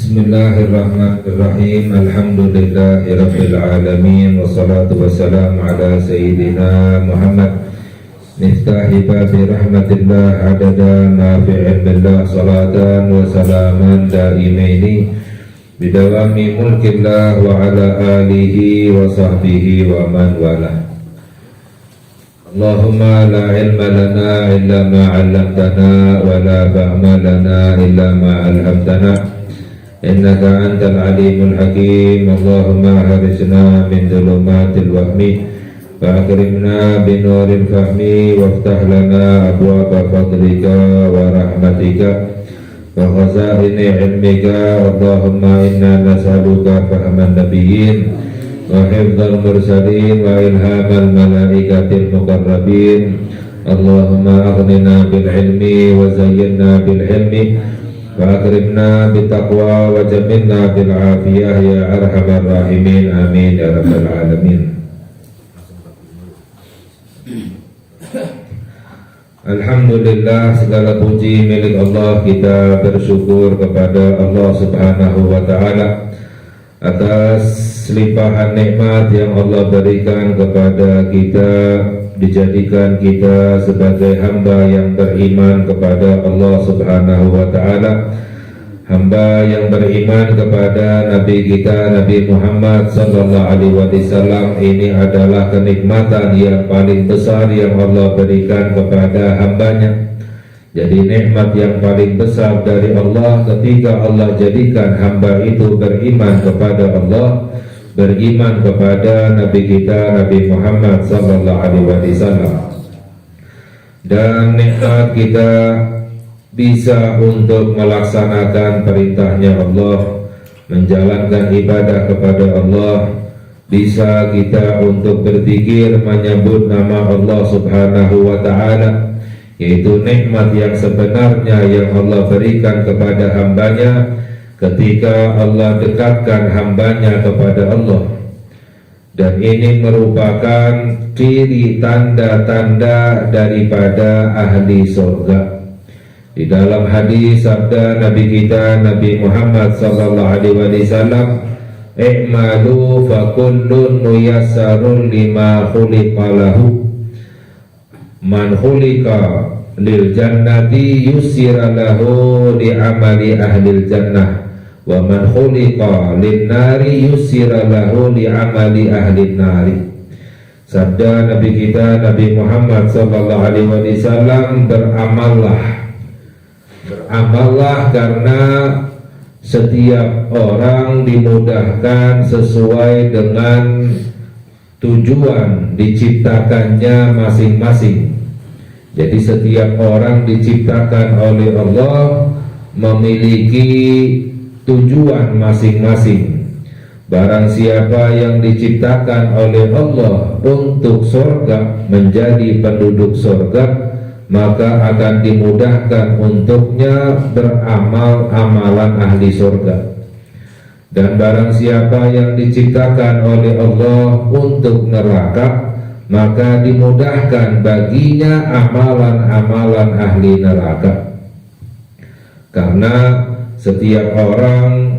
Bismillahirrahmanirrahim. Alhamdulillahirabbil alamin wassalatu wassalamu ala sayyidina Muhammad miftahi babi rahmatillah adada ma fi ilmillah salatan wa salaman daimaini bidawami mulkillah wa ala alihi wa sahbihi wa man walah. Allahumma la ilma lana illa ma 'allamtana wa la fahma lana illa ma 'allamtana innaka antal alimul hakim. Allahumma harisna min dhulumatil wahmi wa akrimna binuril fahmi waftah lana abwaba fadlika wa rahmatika wa khazaini ilmika. Allahumma inna nas'aluka fahman nabiyyin wa hifdzal mursalin wa ilhamal malaikatil muqarrabin. Allahumma aghnina bil ilmi wa zayyinna bil ilmi wa akrimna bitaqwa wa jamilna bil afiyah ya arhamar rahimin. Amin ya rabbal alamin. Alhamdulillah, segala puji milik Allah. Kita bersyukur kepada Allah subhanahu wa ta'ala atas limpahan nikmat yang Allah berikan kepada kita, dijadikan kita sebagai hamba yang beriman kepada Allah subhanahu wa ta'ala, hamba yang beriman kepada Nabi kita Nabi Muhammad sallallahu alaihi wasallam. Ini adalah kenikmatan yang paling besar yang Allah berikan kepada hambanya. Jadi nikmat yang paling besar dari Allah ketika Allah jadikan hamba itu beriman kepada Allah, beriman kepada Nabi kita Nabi Muhammad sallallahu alaihi wasallam. Dan nikmat kita bisa untuk melaksanakan perintahnya Allah, menjalankan ibadah kepada Allah, bisa kita untuk berzikir menyebut nama Allah subhanahu wa ta'ala, yaitu nikmat yang sebenarnya yang Allah berikan kepada hambanya ketika Allah dekatkan hambanya kepada Allah. Dan ini merupakan ciri tanda-tanda daripada ahli surga. Di dalam hadis sabda Nabi kita Nabi Muhammad sallallahu alaihi wasallam, "I'malu fa kullun muyassarun lima khuliqa lahu. Man khuliqa lil jannati yusira lahu li amali ahlil jannah. Wa man khuliqa lin nari yusira lahu li amali ahlin nari." Sabda Nabi kita Nabi Muhammad sallallahu alaihi wasallam, beramallah karena setiap orang dimudahkan sesuai dengan tujuan diciptakannya masing-masing. Jadi setiap orang diciptakan oleh Allah memiliki tujuan masing-masing. Barang siapa yang diciptakan oleh Allah untuk surga, menjadi penduduk surga, maka akan dimudahkan untuknya beramal amalan ahli surga. Dan barang siapa yang diciptakan oleh Allah untuk neraka, maka dimudahkan baginya amalan-amalan ahli neraka. Karena setiap orang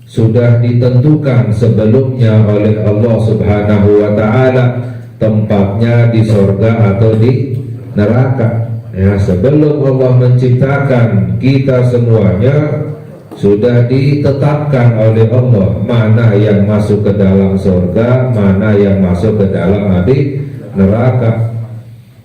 sudah ditentukan sebelumnya oleh Allah subhanahu wa ta'ala tempatnya di surga atau di neraka. Ya, sebelum Allah menciptakan kita semuanya sudah ditetapkan oleh Allah mana yang masuk ke dalam surga, mana yang masuk ke dalam neraka.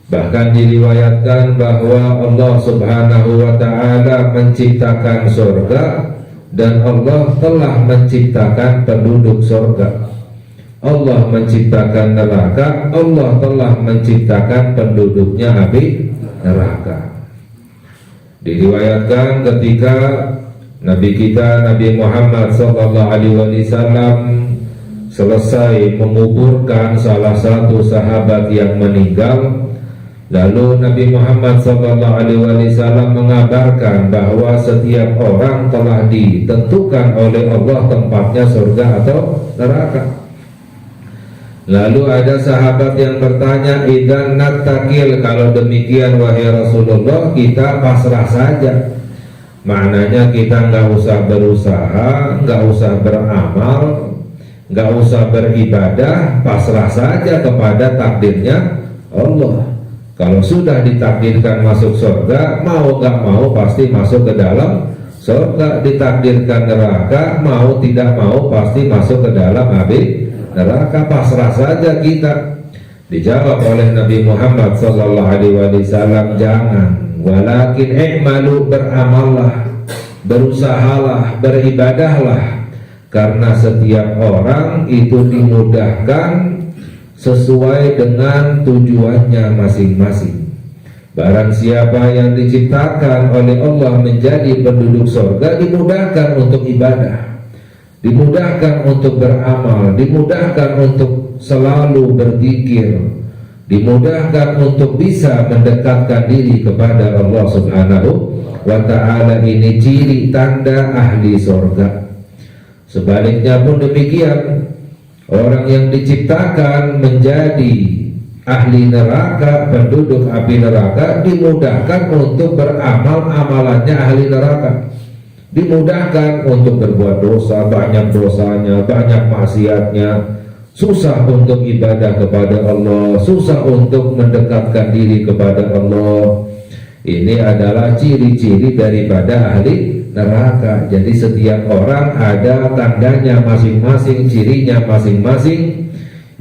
Bahkan diriwayatkan bahwa Allah subhanahu wa ta'ala menciptakan surga dan Allah telah menciptakan penduduk surga. Allah menciptakan neraka, Allah telah menciptakan penduduknya neraka. Diriwayatkan ketika Nabi kita Nabi Muhammad sallallahu alaihi wasallam selesai menguburkan salah satu sahabat yang meninggal, lalu Nabi Muhammad sallallahu alaihi wasallam mengabarkan bahwa setiap orang telah ditentukan oleh Allah tempatnya surga atau neraka. Lalu ada sahabat yang bertanya, "Idzan nattakil, kalau demikian wahai Rasulullah, kita pasrah saja. Maknanya kita nggak usah berusaha, nggak usah beramal, nggak usah beribadah, pasrah saja kepada takdirnya Allah. Kalau sudah ditakdirkan masuk surga, mau nggak mau pasti masuk ke dalam surga. Ditakdirkan neraka, mau tidak mau pasti masuk ke dalam api neraka. Pasrah saja kita. Dijawab oleh Nabi Muhammad SAW, jangan. Walakin i'malu, beramallah, berusahalah, beribadahlah, karena setiap orang itu dimudahkan sesuai dengan tujuannya masing-masing. Barang siapa yang diciptakan oleh Allah menjadi penduduk surga, dimudahkan untuk ibadah, dimudahkan untuk beramal, dimudahkan untuk selalu berzikir, dimudahkan untuk bisa mendekatkan diri kepada Allah Subhanahu wa ta'ala. Ini ciri tanda ahli surga. Sebaliknya pun demikian, orang yang diciptakan menjadi ahli neraka, penduduk api neraka, dimudahkan untuk beramal amalannya ahli neraka, dimudahkan untuk berbuat dosa, banyak dosanya, banyak maksiatnya, susah untuk ibadah kepada Allah, susah untuk mendekatkan diri kepada Allah. Ini adalah ciri-ciri daripada ahli neraka. Jadi setiap orang ada tandanya masing-masing, cirinya masing-masing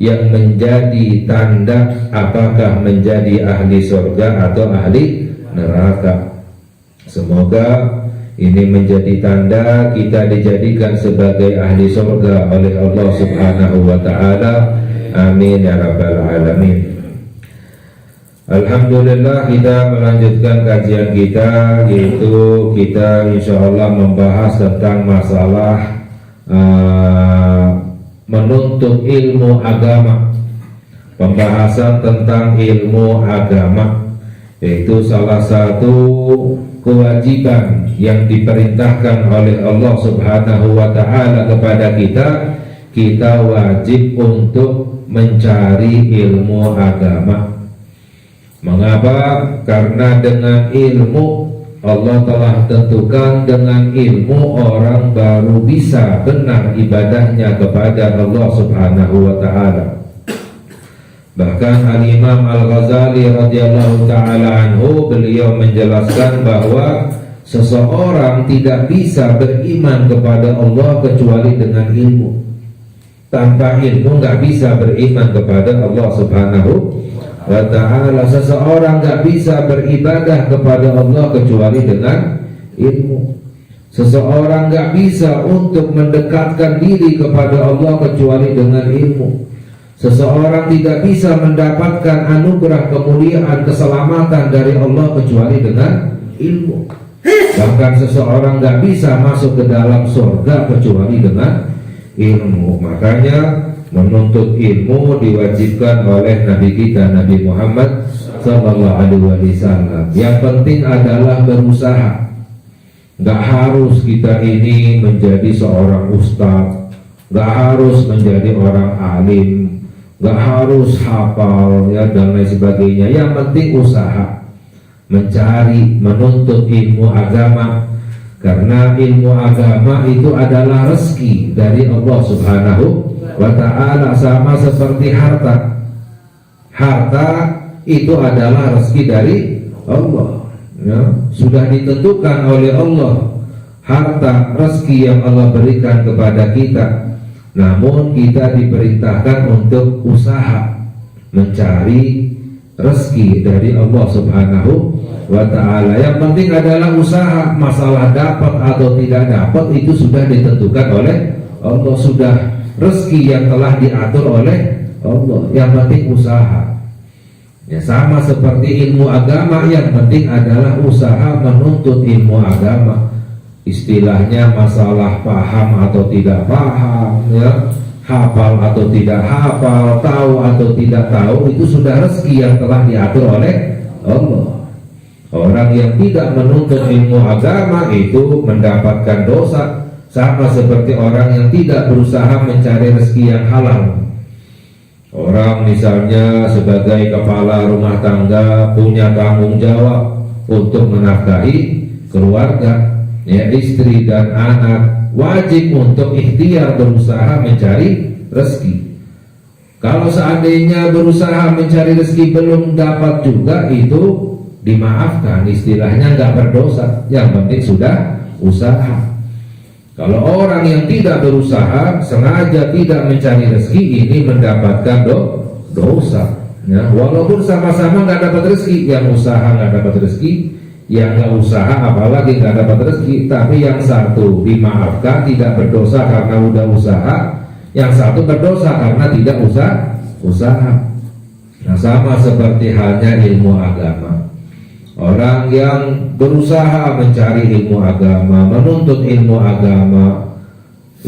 yang menjadi tanda apakah menjadi ahli surga atau ahli neraka. Semoga ini menjadi tanda kita dijadikan sebagai ahli surga oleh Allah Subhanahu wa ta'ala. Amin ya rabbal alamin. Alhamdulillah, kita melanjutkan kajian kita, yaitu kita insyaallah membahas tentang masalah menuntut ilmu agama. Pembahasan tentang ilmu agama, yaitu salah satu kewajiban yang diperintahkan oleh Allah Subhanahu wa ta'ala kepada kita. Kita wajib untuk mencari ilmu agama. Mengapa? Karena dengan ilmu, Allah telah tentukan dengan ilmu orang baru bisa benar ibadahnya kepada Allah Subhanahu wa ta'ala. Bahkan Al-Imam Al-Ghazali radhiyallahu ta'ala anhu, beliau menjelaskan bahwa seseorang tidak bisa beriman kepada Allah kecuali dengan ilmu. Tanpa ilmu nggak bisa beriman kepada Allah Subhanahu wa ta'ala. Seseorang nggak bisa beribadah kepada Allah kecuali dengan ilmu. Seseorang nggak bisa untuk mendekatkan diri kepada Allah kecuali dengan ilmu. Seseorang tidak bisa mendapatkan anugerah kemuliaan, keselamatan dari Allah kecuali dengan ilmu. Bahkan seseorang nggak bisa masuk ke dalam surga kecuali dengan ilmu. Makanya menuntut ilmu diwajibkan oleh Nabi kita, Nabi Muhammad SAW. Yang penting adalah berusaha. Nggak harus kita ini menjadi seorang ustaz, nggak harus menjadi orang alim, nggak harus hafal ya dan lain sebagainya. Yang penting usaha mencari, menuntut ilmu agama, karena ilmu agama itu adalah rezeki dari Allah Subhanahu wa ta'ala. Sama seperti harta. Harta itu adalah rezeki dari Allah ya. Sudah ditentukan oleh Allah harta, rezeki yang Allah berikan kepada kita. Namun kita diperintahkan untuk usaha mencari rezeki dari Allah Subhanahu wa ta'ala. Yang penting adalah usaha. Masalah dapat atau tidak dapat itu sudah ditentukan oleh Allah. Sudah rezeki yang telah diatur oleh Allah. Yang penting usaha ya. Sama seperti ilmu agama, yang penting adalah usaha menuntut ilmu agama. Istilahnya masalah paham atau tidak paham ya, hafal atau tidak hafal, tahu atau tidak tahu, itu sudah rezeki yang telah diatur oleh Allah. Orang yang tidak menuntut ilmu agama itu mendapatkan dosa, sama seperti orang yang tidak berusaha mencari rezeki yang halal. Orang misalnya sebagai kepala rumah tangga punya tanggung jawab untuk menafkahi keluarga, ya, istri dan anak, wajib untuk ikhtiar berusaha mencari rezeki. Kalau seandainya berusaha mencari rezeki belum dapat juga, itu dimaafkan, istilahnya nggak berdosa, yang penting sudah usaha. Kalau orang yang tidak berusaha, sengaja tidak mencari rezeki, ini mendapatkan dosa, ya, walaupun sama-sama nggak dapat rezeki. Yang usaha nggak dapat rezeki, yang nggak usaha apalagi nggak dapat rezeki. Tapi yang satu dimaafkan, tidak berdosa karena udah usaha, yang satu berdosa karena tidak usaha. Nah, sama seperti halnya ilmu agama. Orang yang berusaha mencari ilmu agama, menuntut ilmu agama,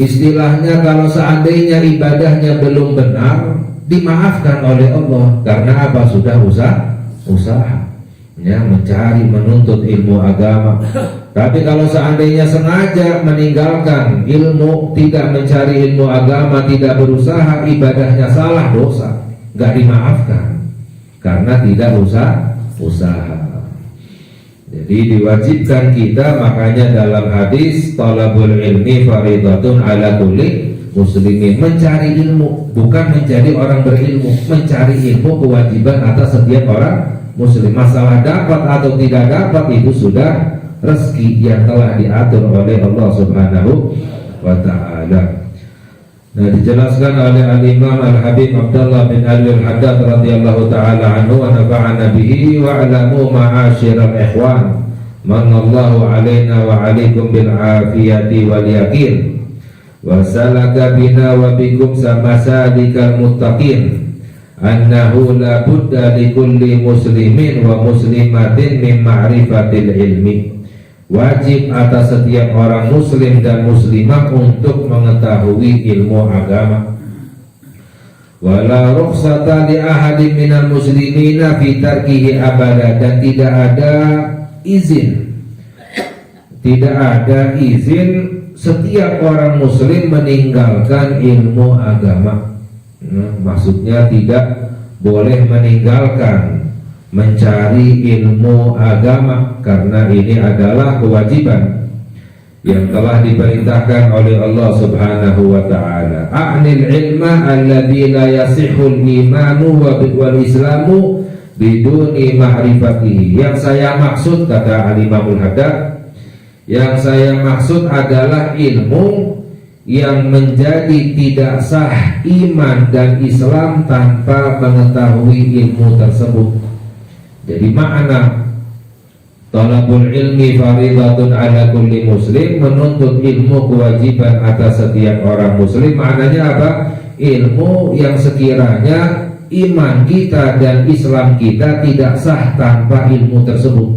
istilahnya kalau seandainya ibadahnya belum benar, dimaafkan oleh Allah. Karena apa? Sudah usaha, ya, mencari, menuntut ilmu agama. Tapi kalau seandainya sengaja meninggalkan ilmu, tidak mencari ilmu agama, tidak berusaha, ibadahnya salah, dosa, gak dimaafkan karena tidak usaha. Jadi diwajibkan kita, makanya dalam hadis talabul ilmi faridatun ala kulli muslimin, mencari ilmu, bukan menjadi orang berilmu. Mencari ilmu kewajiban atas setiap orang muslim. Masalah dapat atau tidak dapat itu sudah rezeki yang telah diatur oleh Allah Subhanahu wa ta'ala. Nah, dijelaskan oleh Al-Imam Al-Habib Abdullah bin Ali Al-Haddad radhiyallahu ta'ala anhu wa nafa'ana bihi wa alamu ma'asyiral ikhwan manallahu alaina wa alaikum bil afiyati wal yaqin wa salaka bina wa bikum samasalikal muttaqin annahu la budda li kulli muslimin wa muslimatin min ma'rifatil ilmi. Wajib atas setiap orang muslim dan muslimah untuk mengetahui ilmu agama. Wala rukhsata li ahadin minal muslimina fi tarkihi abada, dan tidak ada izin setiap orang muslim meninggalkan ilmu agama. Maksudnya tidak boleh meninggalkan mencari ilmu agama, karena ini adalah kewajiban yang telah diperintahkan oleh Allah Subhanahu wa ta'ala. A'nil ilma alladhi la yasihul imanu wal islamu biduni ma'rifatihi. Yang saya maksud, kata Al-Imamul Haddad, yang saya maksud adalah ilmu yang menjadi tidak sah iman dan Islam tanpa mengetahui ilmu tersebut. Jadi makna talabul ilmi faridatun ala kulli muslim, menuntut ilmu kewajiban atas setiap orang muslim. Maknanya apa? Ilmu yang sekiranya iman kita dan Islam kita tidak sah tanpa ilmu tersebut.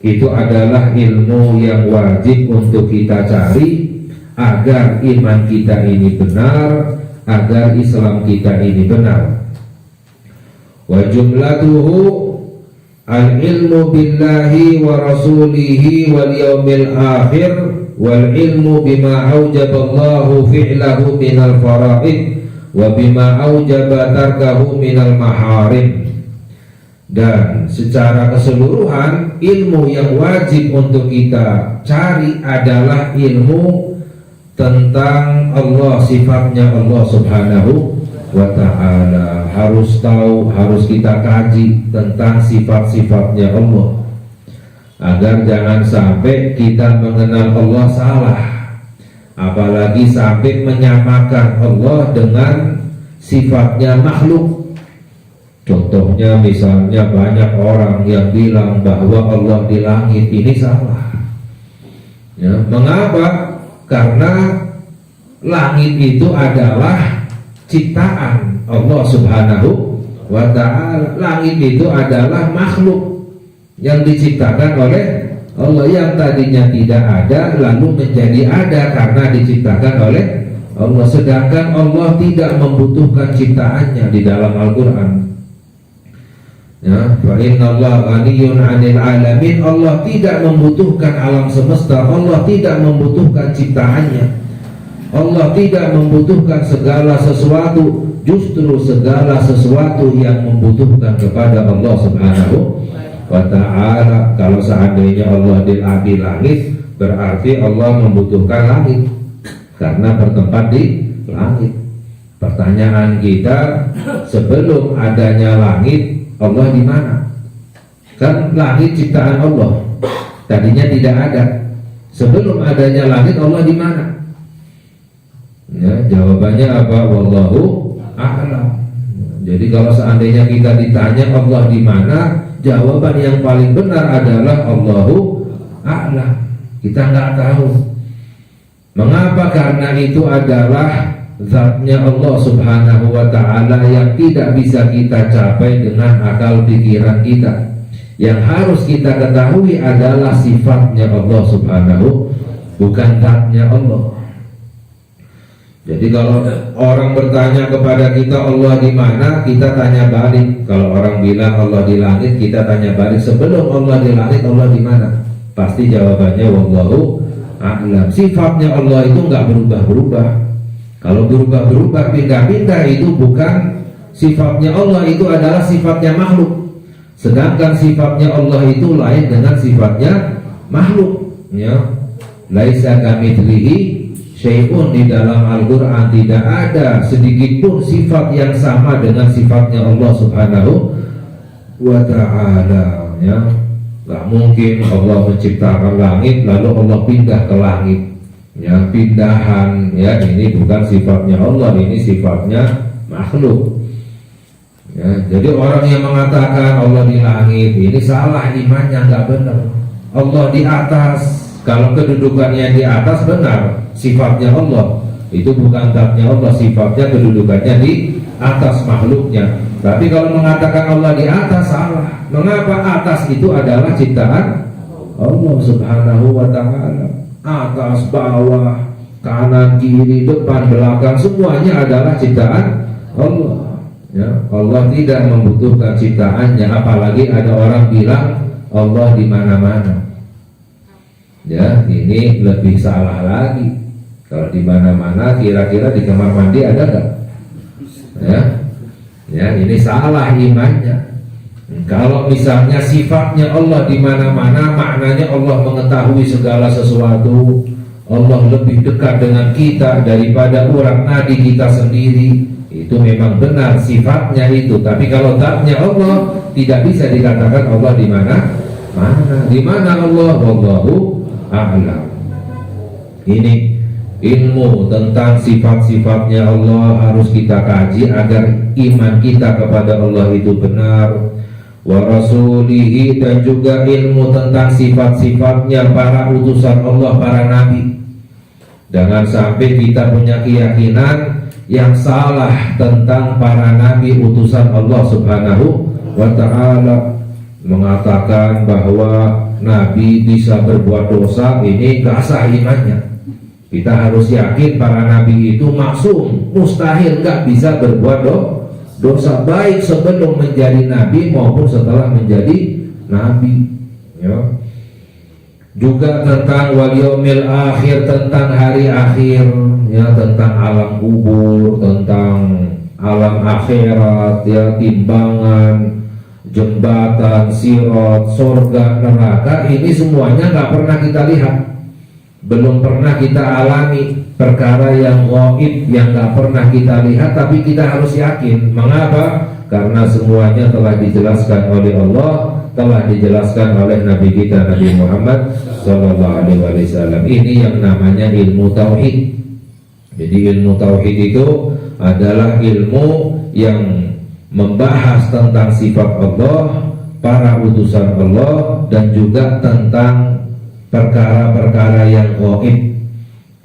Itu adalah ilmu yang wajib untuk kita cari agar iman kita ini benar, agar Islam kita ini benar. Wa jumlatuhu al-ilmu billahi wa rasulihi wal yawmil akhir wal ilmu bima aujaballahu fi'lahu minal fara'id wa bima aujaba tarkahu minal maharim. Dan secara keseluruhan ilmu yang wajib untuk kita cari adalah ilmu tentang Allah, sifatnya Allah Subhanahu wa ta'ala. Harus tahu, harus kita kaji tentang sifat-sifatnya Allah, agar jangan sampai kita mengenal Allah salah, apalagi sampai menyamakan Allah dengan sifatnya makhluk. Contohnya misalnya banyak orang yang bilang bahwa Allah di langit, ini salah, ya. Mengapa? Karena langit itu adalah ciptaan Allah Subhanahu wa ta'ala. Langit itu adalah makhluk yang diciptakan oleh Allah, yang tadinya tidak ada lalu menjadi ada karena diciptakan oleh Allah. Sedangkan Allah tidak membutuhkan ciptaannya di dalam Al-Quran, ya, fa innallaha ghaniyun 'anil 'alamin. Allah tidak membutuhkan alam semesta, Allah tidak membutuhkan ciptaannya, Allah tidak membutuhkan segala sesuatu. Justru segala sesuatu yang membutuhkan kepada Allah Subhanahu wa ta'ala. Kalau seandainya Allah di langit, berarti Allah membutuhkan langit karena bertempat di langit. Pertanyaan kita, sebelum adanya langit, Allah di mana? Kan langit ciptaan Allah, tadinya tidak ada. Sebelum adanya langit, Allah di mana? Ya, jawabannya apa? Wallahu a'lam. Jadi kalau seandainya kita ditanya Allah di mana, jawaban yang paling benar adalah Allahu a'lam. Kita nggak tahu. Mengapa? Karena itu adalah zatnya Allah subhanahu wa ta'ala yang tidak bisa kita capai dengan akal pikiran kita. Yang harus kita ketahui adalah sifatnya Allah subhanahu, bukan zatnya Allah. Jadi kalau orang bertanya kepada kita Allah di mana, kita tanya balik. Kalau orang bilang Allah di langit, kita tanya balik, sebelum Allah di langit, Allah di mana? Pasti jawabannya wallahu a'lam. Sifatnya Allah itu nggak berubah-berubah. Kalau berubah-berubah, pindah-pindah, itu bukan sifatnya Allah, itu adalah sifatnya makhluk. Sedangkan sifatnya Allah itu lain dengan sifatnya makhluk. Ya, laisa kamitslihi syai'un, di dalam Al-Quran tidak ada sedikit pun sifat yang sama dengan sifatnya Allah subhanahu wa ta'ala. Ya, gak mungkin Allah menciptakan langit lalu Allah pindah ke langit. Ya, pindahan, ya, ini bukan sifatnya Allah, ini sifatnya makhluk. Ya, jadi orang yang mengatakan Allah di langit, ini salah imannya, gak benar. Allah di atas, kalau kedudukannya di atas benar, sifatnya Allah. Itu bukan zatnya Allah, sifatnya kedudukannya di atas makhluknya. Tapi kalau mengatakan Allah di atas, salah. Mengapa? Atas itu adalah ciptaan Allah subhanahu wa ta'ala. Atas, bawah, kanan, kiri, depan, belakang, semuanya adalah ciptaan Allah. Ya, Allah tidak membutuhkan ciptaannya, apalagi ada orang bilang Allah di mana-mana. Ya, ini lebih salah lagi. Kalau di mana-mana, kira-kira di kamar mandi ada nggak? Ya, ini salah imannya. Kalau misalnya sifatnya Allah di mana-mana, maknanya Allah mengetahui segala sesuatu. Allah lebih dekat dengan kita daripada urat nadi kita sendiri. Itu memang benar sifatnya itu. Tapi kalau zatnya Allah, tidak bisa dikatakan Allah di mana-mana. Di mana Allah? Wallahu a'lam. Ini ilmu tentang sifat-sifatnya Allah harus kita kaji agar iman kita kepada Allah itu benar. Wa rasulihi, dan juga ilmu tentang sifat-sifatnya para utusan Allah, para nabi. Jangan sampai kita punya keyakinan yang salah tentang para nabi utusan Allah subhanahu wa ta'ala, mengatakan bahwa nabi bisa berbuat dosa, ini gak sah imannya. Kita harus yakin para nabi itu maksum, mustahil gak bisa berbuat dosa, baik sebelum menjadi nabi maupun setelah menjadi nabi. Ya. Juga tentang wal yaumil akhir, tentang hari akhir, ya, tentang alam kubur, tentang alam akhirat, ya, timbangan, jembatan, sirat, surga, neraka. Ini semuanya nggak pernah kita lihat, belum pernah kita alami. Perkara yang gaib yang nggak pernah kita lihat, tapi kita harus yakin. Mengapa? Karena semuanya telah dijelaskan oleh Allah, telah dijelaskan oleh Nabi kita Nabi Muhammad SAW. Ini yang namanya ilmu tauhid. Jadi ilmu tauhid itu adalah ilmu yang membahas tentang sifat Allah, para utusan Allah, dan juga tentang perkara-perkara yang gaib.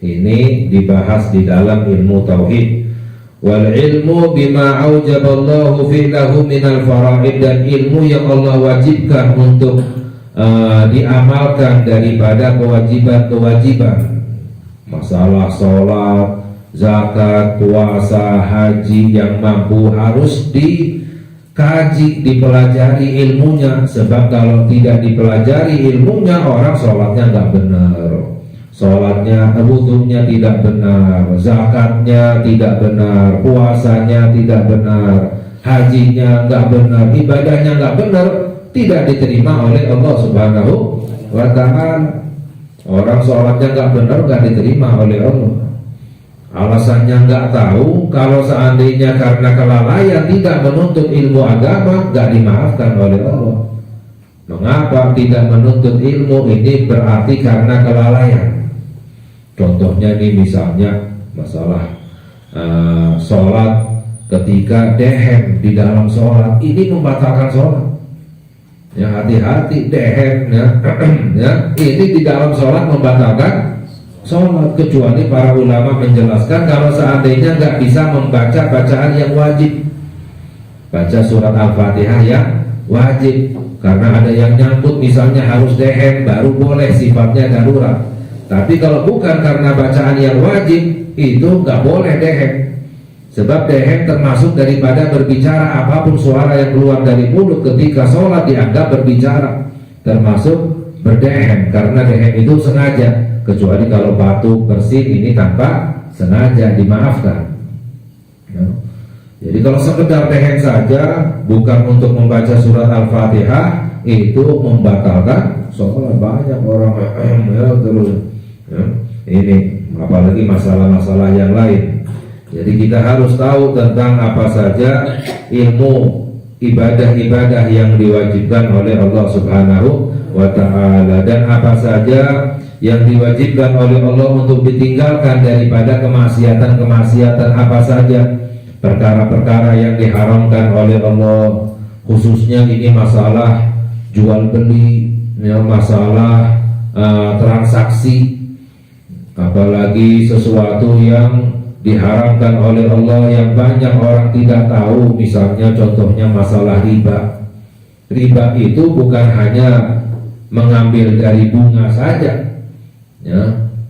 Ini dibahas di dalam ilmu tauhid. Wal ilmu bima aujaballahu fi'lahu minal faraid, dan ilmu yang Allah wajibkan untuk diamalkan daripada kewajiban-kewajiban. Masalah sholat, zakat, puasa, haji, yang mampu harus dikaji, dipelajari ilmunya. Sebab kalau tidak dipelajari ilmunya, orang sholatnya nggak benar, sholatnya, wudunya tidak benar, zakatnya tidak benar, puasanya tidak benar, hajinya nggak benar, ibadahnya nggak benar, tidak diterima oleh Allah Subhanahu wa ta'ala. Orang sholatnya nggak benar, nggak diterima oleh Allah. Alasannya nggak tahu. Kalau seandainya karena kelalaian tidak menuntut ilmu agama, nggak dimaafkan oleh Allah. Mengapa tidak menuntut ilmu? Ini berarti karena kelalaian. Contohnya nih, misalnya masalah sholat ketika dehem di dalam sholat, ini membatalkan sholat. Ya, hati-hati, dehem ya, ya, ini di dalam sholat membatalkan sholat. Kecuali para ulama menjelaskan kalau seandainya nggak bisa membaca bacaan yang wajib, baca surat Al-Fatihah yang wajib, karena ada yang nyangkut misalnya harus dehem baru boleh, sifatnya darurat. Tapi kalau bukan karena bacaan yang wajib, itu nggak boleh dehem. Sebab dehem termasuk daripada berbicara, apapun suara yang keluar dari mulut ketika sholat dianggap berbicara, termasuk berdehem, karena dehem itu sengaja. Kecuali kalau batuk, bersin, ini tanpa sengaja, dimaafkan ya. Jadi kalau sekedar dehem saja, bukan untuk membaca surat Al-Fatihah, itu membatalkan sholat. Banyak orang ya, terus ya. Ini apalagi masalah-masalah yang lain. Jadi kita harus tahu tentang apa saja ilmu ibadah-ibadah yang diwajibkan oleh Allah Subhanahu wa ta'ala, dan apa saja yang diwajibkan oleh Allah untuk ditinggalkan daripada kemaksiatan-kemaksiatan apa saja, perkara-perkara yang diharamkan oleh Allah, khususnya ini masalah jual beli ya, masalah transaksi, apalagi sesuatu yang diharamkan oleh Allah yang banyak orang tidak tahu. Misalnya contohnya masalah riba. Riba itu bukan hanya mengambil dari bunga saja ya,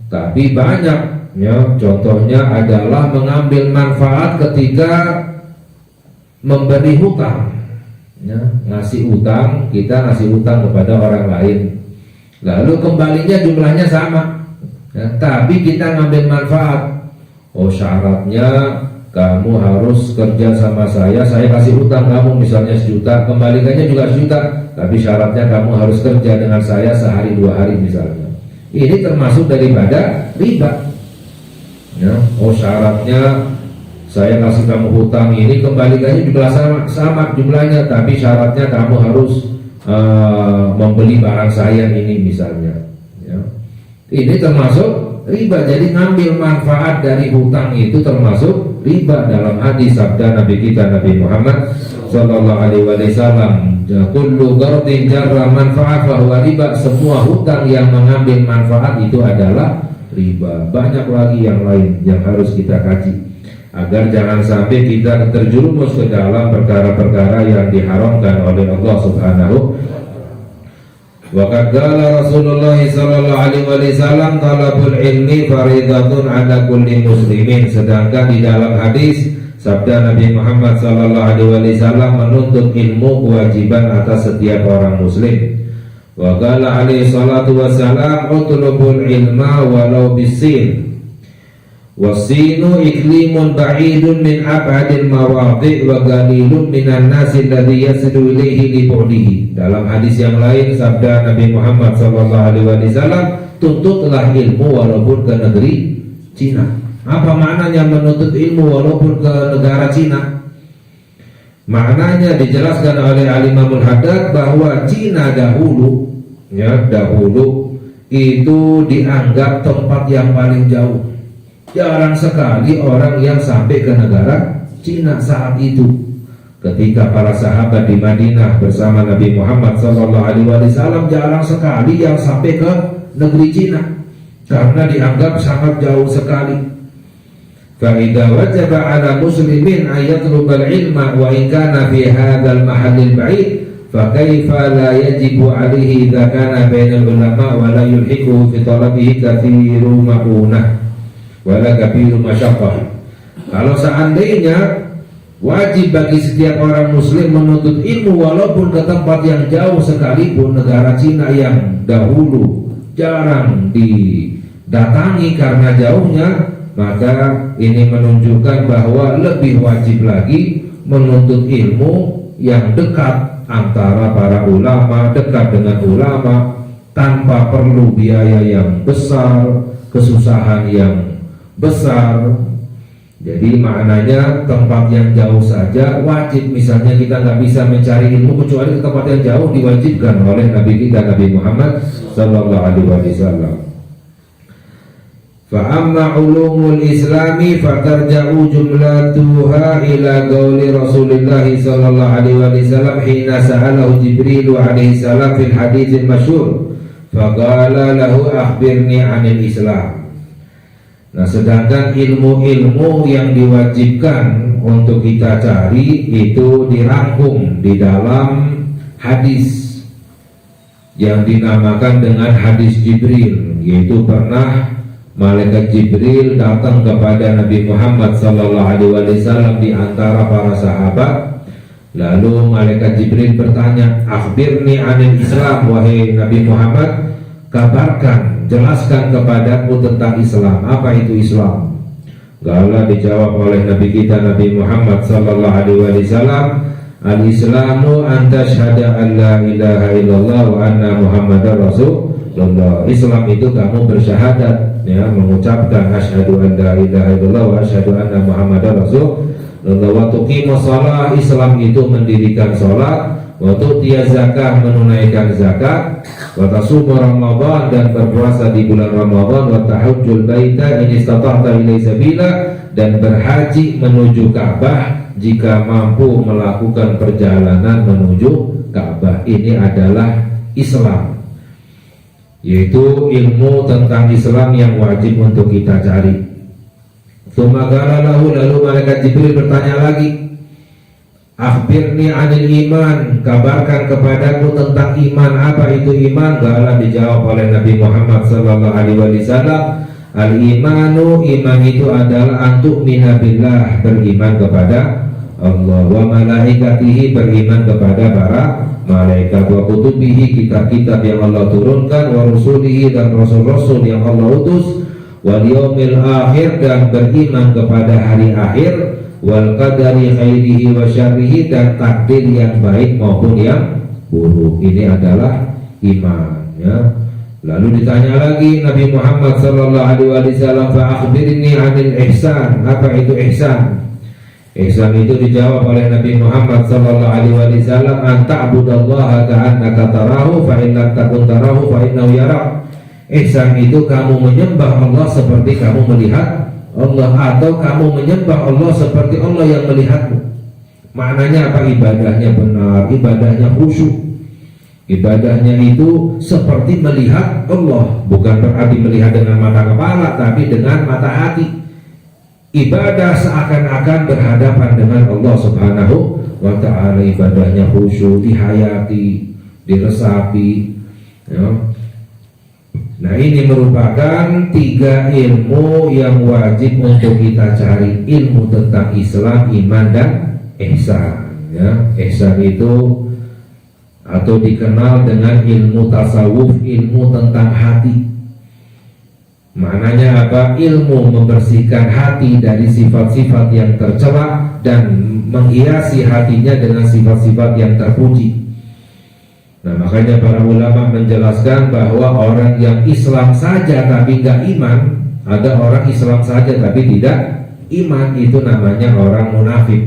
tapi banyak ya. Contohnya adalah mengambil manfaat ketika memberi hutang ya, ngasih utang, kita ngasih utang kepada orang lain, lalu kembalinya jumlahnya sama ya, tapi kita ngambil manfaat. Oh, syaratnya kamu harus kerja sama saya kasih utang kamu misalnya 1 juta, kembalikannya juga 1 juta, tapi syaratnya kamu harus kerja dengan saya sehari 2 hari misalnya. Ini termasuk daripada riba ya. Oh, syaratnya saya kasih kamu hutang ini, kembalikannya juga sama jumlahnya, tapi syaratnya kamu harus membeli barang saya ini misalnya ya. Ini termasuk riba. Jadi ngambil manfaat dari hutang itu termasuk riba. Dalam hadis sabda Nabi kita Nabi Muhammad sallallahu alaihi wasallam, kullu qardin jarra manfaat fa huwa riba. Semua hutang yang mengambil manfaat itu adalah riba. Banyak lagi yang lain yang harus kita kaji agar jangan sampai kita terjerumus ke dalam perkara-perkara yang diharamkan oleh Allah Subhanahu. Wa qad qala Rasulullah sallallahu alaihi wasallam talabul ilmi faridatun ala kulli muslimin. Sedangkan di dalam hadis sabda Nabi Muhammad sallallahu alaihi wasallam, menuntut ilmu kewajiban atas setiap orang muslim. Wa qala alaihi salatu wassalam utlubul ilma walau bisin. Wasinu iklimun ba'idun min ab'adil mawadhi' wa qalilun minan nasi alladhi yasdu ilaihi li bu'dihi. Dalam hadis yang lain sabda Nabi Muhammad sallallahu alaihi wasallam, tuntutlah ilmu walaupun ke negeri Cina. Apa maknanya menuntut ilmu walaupun ke negara Cina? Maknanya dijelaskan oleh Al-Imamul Haddad bahwa Cina dahulu itu dianggap tempat yang paling jauh. Jarang sekali orang yang sampai ke negara Cina saat itu. Ketika para sahabat di Madinah bersama Nabi Muhammad SAW, jarang sekali yang sampai ke negeri Cina karena dianggap sangat jauh sekali. فَإِذَا وَجَبَ عَلَى مُسْلِمٍ أَنْ يَطْلُبَ الْعِلْمَ وَإِنْ كَانَ فِي هَذَا الْمَحَلِّ الْبَعِيدِ فَكَيْفَ لَا يَجِبُ عَلَيْهِ إِذَا كَانَ بَيْنَ الْعُلَمَاءِ وَلَا يُلْحِقُهُ فِي طَلَبِهِ كَثِيرُ مَعُونَةٍ وَلَا كَبِيرُ مَشَقَّةٍ. Kalau seandainya wajib bagi setiap orang muslim menuntut ilmu walaupun ke tempat yang jauh sekalipun, negara Cina yang dahulu jarang didatangi karena jauhnya, maka ini menunjukkan bahwa lebih wajib lagi menuntut ilmu yang dekat antara para ulama, dekat dengan ulama, tanpa perlu biaya yang besar, kesusahan yang besar. Jadi maknanya tempat yang jauh saja wajib. Misalnya kita nggak bisa mencari ilmu kecuali ke tempat yang jauh, diwajibkan oleh Nabi kita Nabi Muhammad Sallallahu Alaihi Wasallam. Fa amma ulumul islami fatarja'u jumlatuha ila qauli Rasulullah sallallahu alaihi wasallam hina sa'alahu Jibril alaihi salam fil hadits masyhur faqala lahu akhbirni 'anil Islam. Nah, sedangkan ilmu-ilmu yang diwajibkan untuk kita cari itu dirangkum di dalam hadis yang dinamakan dengan hadis Jibril, yaitu pernah malaikat Jibril datang kepada Nabi Muhammad sallallahu alaihi wasallam di antara para sahabat. Lalu malaikat Jibril bertanya, "Akhbirni 'anil Islam, wahai Nabi Muhammad, kabarkan, jelaskan kepadaku tentang Islam. Apa itu Islam?" Gala dijawab oleh Nabi kita Nabi Muhammad sallallahu alaihi wasallam, "Al-Islamu an tashhada an la ilaha illallah wa anna Muhammadar Rasulullah." Islam itu kamu bersyahadat, ya, mengucapkan asyhadu an la ilaha illallah wa asyhadu anna Muhammadar Rasulullah. Wa tuqimus shalah, Islam itu mendirikan salat, wa tu'tiya zakah, menunaikan zakat, wa tasuma Ramadan, dan berpuasa di bulan Ramadan, wa tahujjul baita in istata'ta ilaihi sabila, dan berhaji menuju Ka'bah jika mampu melakukan perjalanan menuju Ka'bah. Ini adalah Islam, yaitu ilmu tentang Islam yang wajib untuk kita cari. Lalu malaikat Jibril bertanya lagi, "Akhbirni 'anil iman, kabarkan kepadaku tentang iman. Apa itu iman?" Gala dijawab oleh Nabi Muhammad sallallahu alaihi wasallam, "Al-imanu, iman itu adalah antu'mina billah, beriman kepada Allah, wa malaikatihi, beriman kepada para malaikat, wa kutubihi, kitab-kitab yang Allah turunkan, wa rusulihi, dan rasul-rasul yang Allah utus, wal yaumil akhir, dan beriman kepada hari akhir, wal qadari khairihi wa syarrihi, dan takdir yang baik maupun yang buruk." Ini adalah iman, ya. Lalu ditanya lagi Nabi Muhammad sallallahu alaihi wasallam, "Fa akhbirni 'anil ihsan." Apa itu ihsan? Ihsan itu dijawab oleh Nabi Muhammad sallallahu alaihi wasallam, "An ta'budallaha ka'annaka tarahu, fa in lam takun tarahu fa innahu yarak." Ihsan itu kamu menyembah Allah seperti kamu melihat Allah, atau kamu menyembah Allah seperti Allah yang melihatmu. Maknanya apa? Ibadahnya benar, ibadahnya khusyuk, ibadahnya itu seperti melihat Allah. Bukan berarti melihat dengan mata kepala, tapi dengan mata hati. Ibadah seakan-akan berhadapan dengan Allah subhanahu wa ta'ala. Ibadahnya khusyuk, dihayati, diresapi, ya. Nah, ini merupakan 3 ilmu yang wajib untuk kita cari. Ilmu tentang Islam, iman, dan ihsan, ya. Ihsan itu atau dikenal dengan ilmu tasawuf, ilmu tentang hati. Maknanya apa? Ilmu membersihkan hati dari sifat-sifat yang tercela dan menghiasi hatinya dengan sifat-sifat yang terpuji. Nah, makanya para ulama menjelaskan bahwa orang yang Islam saja tapi nggak iman, ada orang Islam saja tapi tidak iman, itu namanya orang munafik,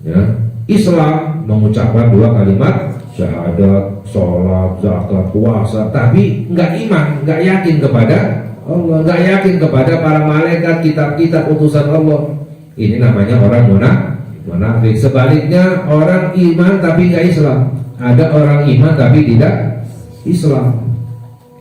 ya. Islam mengucapkan 2 kalimat syahadat, sholat, zakat, puasa, tapi nggak iman, nggak yakin kepada Allah, nggak yakin kepada para malaikat, kitab-kitab utusan Allah. Ini namanya orang munafik. Sebaliknya, orang iman tapi nggak Islam. Ada orang iman tapi tidak Islam.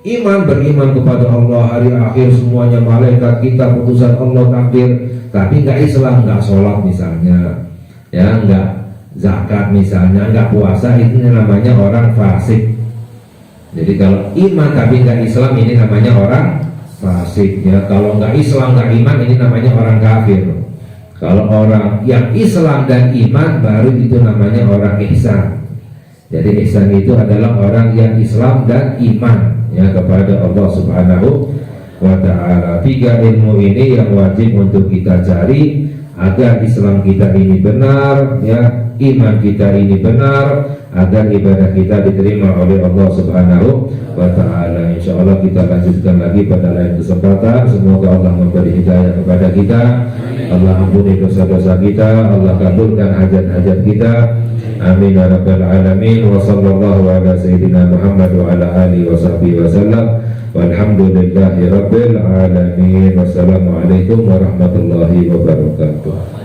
Iman, beriman kepada Allah, hari akhir, semuanya, malaikat, kitab utusan Allah, takdir, tapi nggak Islam, nggak sholat misalnya, ya, nggak zakat misalnya, nggak puasa, itu namanya orang fasik. Jadi kalau iman tapi nggak Islam, ini namanya orang fasik, ya. Kalau nggak Islam, nggak iman, ini namanya orang kafir. Kalau orang yang Islam dan iman, baru itu namanya orang ihsan. Jadi ihsan itu adalah orang yang Islam dan iman, ya, kepada Allah subhanahu wa ta'ala. 3 ilmu ini yang wajib untuk kita cari. agar Islam kita ini benar, ya, iman kita ini benar, agar ibadah kita diterima oleh Allah Subhanahu wa Ta'ala. Insyaallah kita lanjutkan lagi pada lain kesempatan. Semoga Allah memberi hidayah kepada kita, Allah ampuni dosa-dosa kita, Allah kabulkan hajat-hajat kita. Amin ya rabbal alamin. Wa sallallahu ala sayyidina Muhammad wa ala alihi wa sahbihi wa sallam. Walhamdulillahi rabbil alamin. Wassalamualaikum warahmatullahi wabarakatuh.